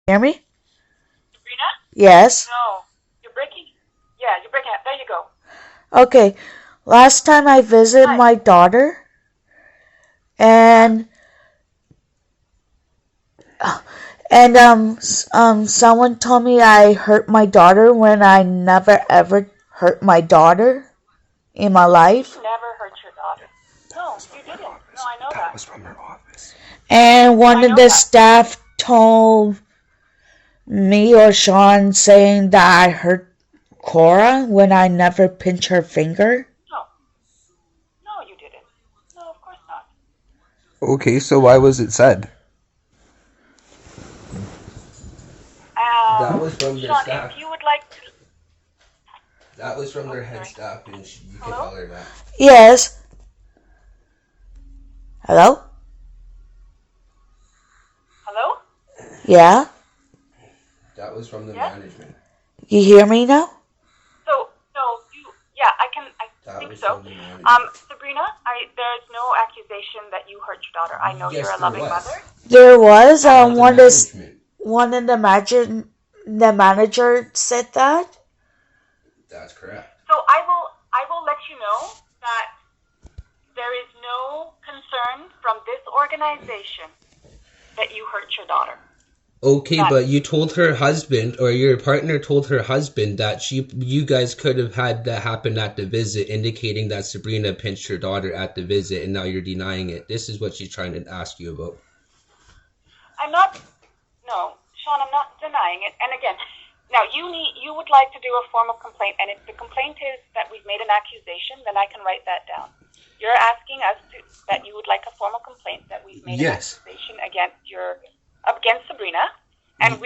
Hear me? Sabrina? Yes. No. You're breaking. Yeah, you're breaking up. There you go. Okay. Last time I visited Hi. my daughter, Uh-huh. and someone told me I hurt my daughter when I never ever hurt my daughter in my You life. never hurt your daughter. No, you didn't. No, I know That that. was from her office. And one I of know the that. staff told me or Sean saying that I hurt Cora when I never pinched her finger. No. No, you didn't. No, of course not. Okay, so why was it said? That was from their Sean, if staff. you would like to... That was from Oh, their head sorry. staff, and you can Hello? tell her that. Yes. Hello? Hello? Yeah? That was from the Yes? management. You hear me now? So, no, you... Yeah, I That think was so. from the management. Sabrina, there's no accusation that you hurt your daughter. I know Yes, you're a there loving was. mother. There was About the management. one in the manager said that. That's correct. So I will let you know that there is no concern from this organization that you hurt your daughter. Okay, That, but you told her husband, or your partner told her husband, that you guys could have had that happen at the visit, indicating that Sabrina pinched her daughter at the visit, and now you're denying it. This is what she's trying to ask you about. I'm not, no, Sean, I'm not denying it. And again, now you would like to do a formal complaint, and if the complaint is that we've made an accusation, then I can write that down. You're asking us that you would like a formal complaint that we've made an accusation against Sabrina, and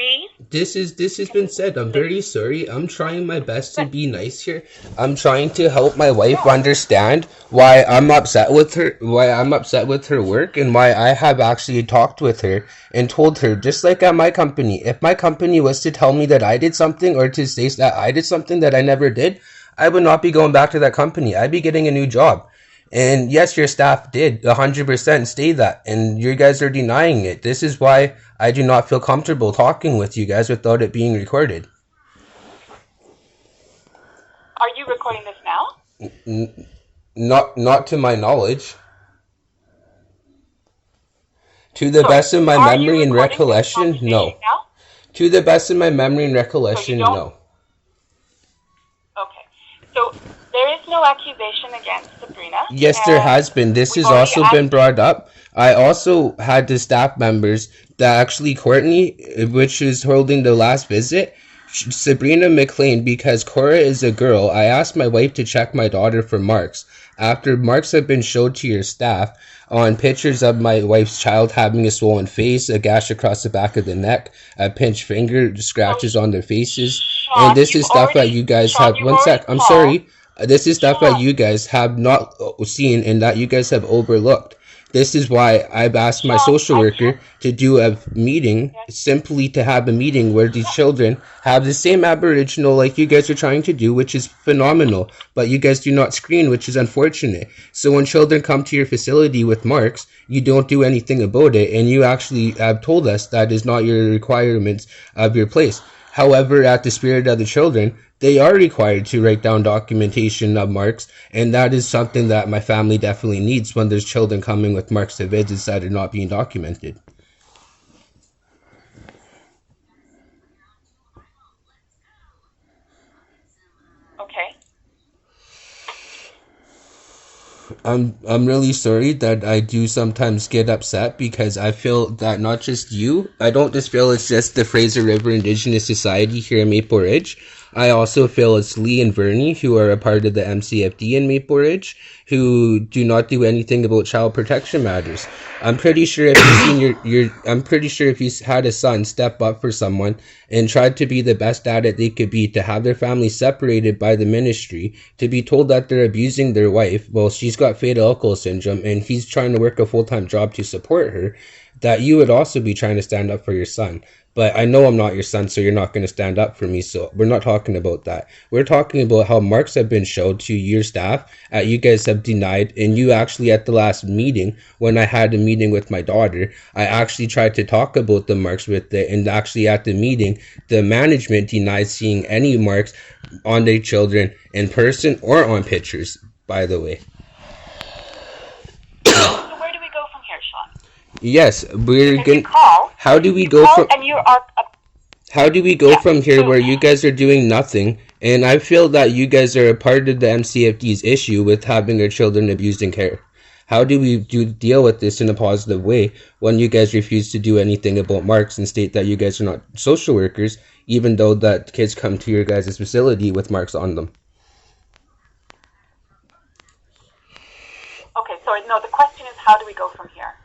This has been said. I'm very sorry. I'm trying my best to be nice here. I'm trying to help my wife understand why I'm upset with her work, and why I have actually talked with her and told her, just like at my company, if my company was to tell me that I did something, or to say that I did something that I never did, I would not be going back to that company. I'd be getting a new job. And yes, your staff did 100% say that, and you guys are denying it. This is why I do not feel comfortable talking with you guys without it being recorded. are you recording this now? Not to my knowledge. To the best of my Are you memory and recording this recollection, conversation no. now? To the best of my memory and So you recollection, don't? no. Okay. So there is no accusation against Sabrina. Yes, there And has been. This we've has already also been asked. brought up. I also had the staff members that actually Courtney, which is holding the last visit, Sabrina McLean, because Cora is a girl, I asked my wife to check my daughter for marks. After marks have been showed to your staff on pictures of my wife's child having a swollen face, a gash across the back of the neck, a pinched finger, scratches on their faces, and Sean, this is stuff that you guys have. you've One already sec, I'm called. sorry. This is stuff that Sean, you guys have not seen and that you guys have overlooked. This is why I've asked my Sean, social I worker can't. to do a meeting, Yes. simply to have a meeting where these children have the same Aboriginal like you guys are trying to do, which is phenomenal, but you guys do not screen, which is unfortunate. So when children come to your facility with marks, you don't do anything about it, and you actually have told us that is not your requirements of your place. However, at the spirit of the children, they are required to write down documentation of marks, and that is something that my family definitely needs when there's children coming with marks to visits that are not being documented. Okay. I'm really sorry that I do sometimes get upset, because I feel that not just you, I don't just feel it's just the Fraser River Indigenous Society here in Maple Ridge. I also feel it's Lee and Vernie, who are a part of the MCFD in Maple Ridge, who do not do anything about child protection matters. I'm pretty sure if you've seen I'm pretty sure if you had a son step up for someone and tried to be the best at it they could be, to have their family separated by the ministry, to be told that they're abusing their wife, well, she's got fatal alcohol syndrome, and he's trying to work a full-time job to support her, that you would also be trying to stand up for your son. But I know I'm not your son, so you're not going to stand up for me. So we're not talking about that. We're talking about how marks have been showed to your staff. You guys have denied, and you actually at the last meeting, when I had a meeting with my daughter, I actually tried to talk about the marks with it, and actually at the meeting, the management denied seeing any marks on their children in person or on pictures, by the way. So where do we go from here, Sean? Yes, we're Because going you call. how do we You go call from and you are. how do we go Yeah, from here so where you guys are doing nothing? And I feel that you guys are a part of the MCFD's issue with having their children abused in care. How do we deal with this in a positive way when you guys refuse to do anything about marks and state that you guys are not social workers, even though that kids come to your guys' facility with marks on them? Okay, sorry. No, the question is, how do we go from here?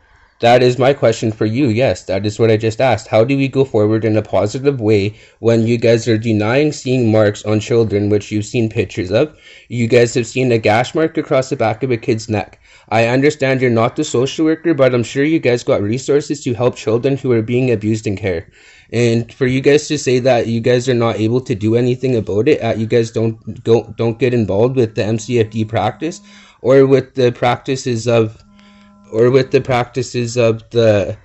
That is my question for you. Yes, that is what I just asked. How do we go forward in a positive way when you guys are denying seeing marks on children, which you've seen pictures of? You guys have seen a gash mark across the back of a kid's neck. I understand you're not the social worker, but I'm sure you guys got resources to help children who are being abused in care. And for you guys to say that you guys are not able to do anything about it, you guys don't get involved with the MCFD practice or with the practices of the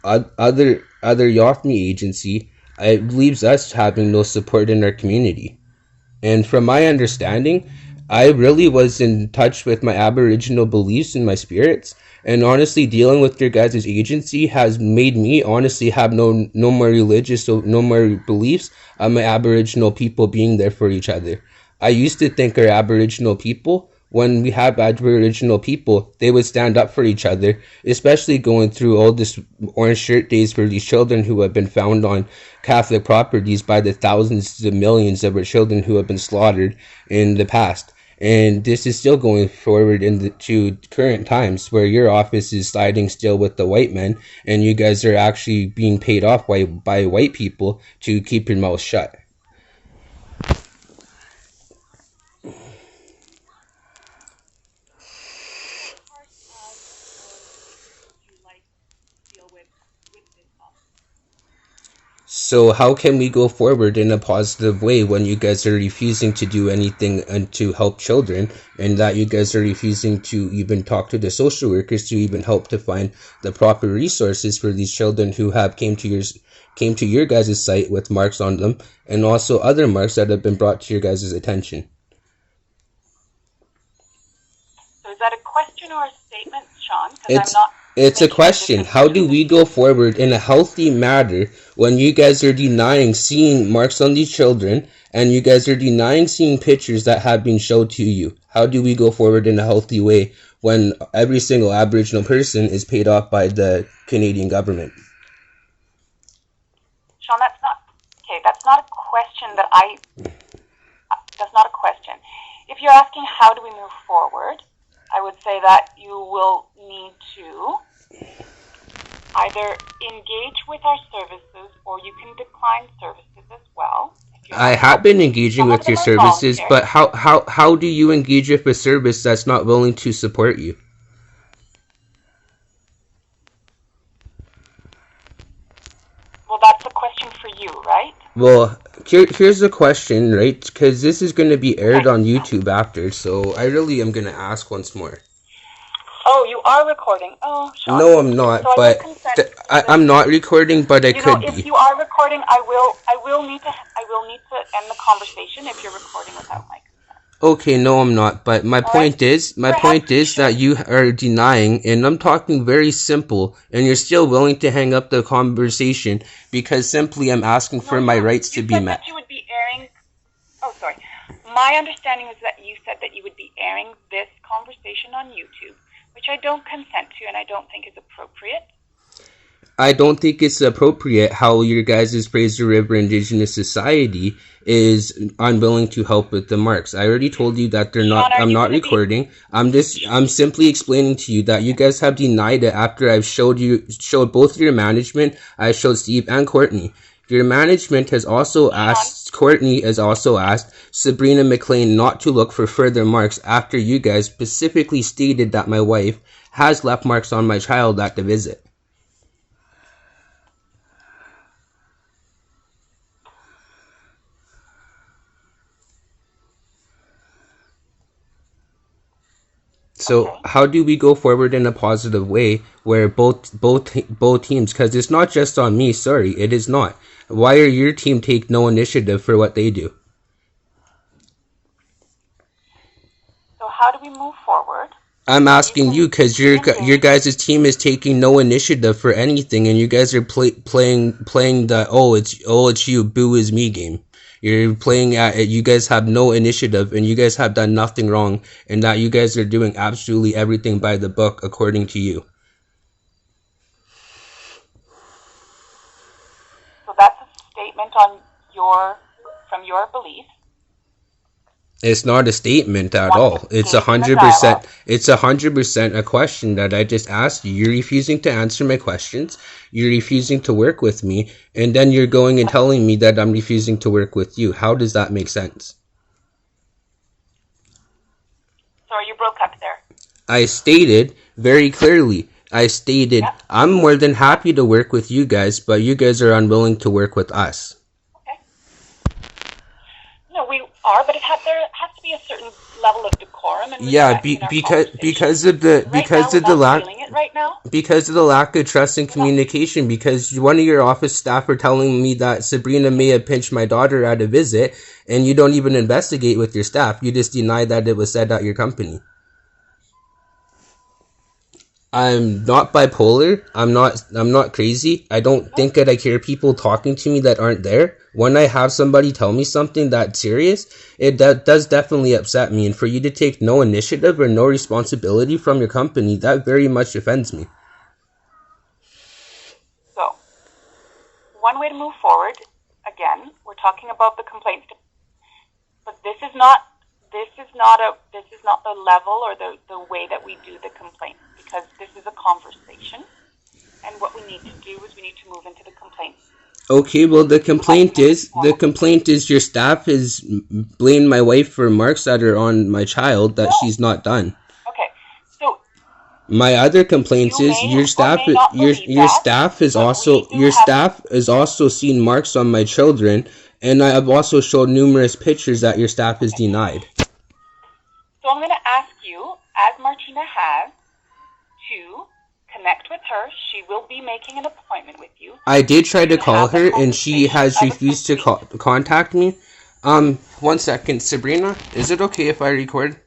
other Yothme agency, it leaves us having no support in our community. And from my understanding, I really was in touch with my Aboriginal beliefs and my spirits. And honestly, dealing with your guys' agency has made me honestly have no more religious, so no more beliefs of my Aboriginal people being there for each other. I used to think our Aboriginal people, when we have Aboriginal people, they would stand up for each other, especially going through all this orange shirt days for these children who have been found on Catholic properties by the thousands to millions of our children who have been slaughtered in the past. And this is still going forward to current times where your office is siding still with the white men and you guys are actually being paid off by white people to keep your mouth shut. So how can we go forward in a positive way when you guys are refusing to do anything and to help children, and that you guys are refusing to even talk to the social workers to even help to find the proper resources for these children who have came to your guys' site with marks on them, and also other marks that have been brought to your guys' attention? So is that a question or a statement, Sean? It's a question. How do we go forward in a healthy manner when you guys are denying seeing marks on these children and you guys are denying seeing pictures that have been showed to you? How do we go forward in a healthy way when every single Aboriginal person is paid off by the Canadian government? Sean, that's not a question that's not a question. If you're asking how do we move forward, I would say that you will need to either engage with our services or you can decline services as well. I have been engaging with your services, but how do you engage with a service that's not willing to support you? Well, that's a question for you, right? Well, here's the question, right? Because this is going to be aired on YouTube after, so I really am going to ask once more. Oh, you are recording. Oh, Sean. No, I'm not, so but I'm not recording, but I could be. If you are recording, I will need to end the conversation if you're recording without my consent. Okay, no, I'm not. But my point is that you are denying, and I'm talking very simple, and you're still willing to hang up the conversation because simply I'm asking for my rights to be met. That you would be airing. Oh, sorry. My understanding is that you said that you would be airing this conversation on YouTube, which I don't consent to, and I don't think is appropriate. I don't think it's appropriate how your guys' Fraser River Indigenous Society is unwilling to help with the marks. I already told you that I'm not recording. I'm simply explaining to you that you guys have denied it after I've showed both your management. I showed Steve and Courtney. Your management has also asked, Courtney has also asked Sabrina McLean not to look for further marks after you guys specifically stated that my wife has left marks on my child at the visit. So how do we go forward in a positive way where both teams, because it's not just on me, sorry, it is not. Why are your team take no initiative for what they do? So how do we move forward? I'm asking you because your guys' team is taking no initiative for anything, and you guys are playing the it's you, boo is me game. You're playing at it. You guys have no initiative, and you guys have done nothing wrong, and that you guys are doing absolutely everything by the book according to you. So that's a statement from your belief. It's not a statement at all. It's 100%. It's 100% a question that I just asked you. You're refusing to answer my questions. You're refusing to work with me, and then you're going and telling me that I'm refusing to work with you. How does that make sense? Sorry, you broke up there. I stated very clearly. I'm more than happy to work with you guys, but you guys are unwilling to work with us. No, we are, but there has to be a certain level of decorum and because of the lack of trust and communication. Because one of your office staff are telling me that Sabrina may have pinched my daughter at a visit, and you don't even investigate with your staff. You just deny that it was said at your company. I'm not bipolar. I'm not crazy. I don't think that I hear people talking to me that aren't there. When I have somebody tell me something that's serious, that does definitely upset me. And for you to take no initiative or no responsibility from your company, that very much offends me. So, one way to move forward, again, we're talking about the complaints, but this is not the level or the way that we do the complaint, because this is a conversation, and what we need to do is we need to move into the complaint. Okay, well the complaint is your staff has blamed my wife for marks that are on my child that she's not done. Okay, so my other complaint is your staff is also seen marks on my children, and I have also showed numerous pictures that your staff is denied. So I'm going to ask you, as Martina has, to connect with her. She will be making an appointment with you. I did try to call her, and she has refused to contact me. 1 second, Sabrina, is it okay if I record?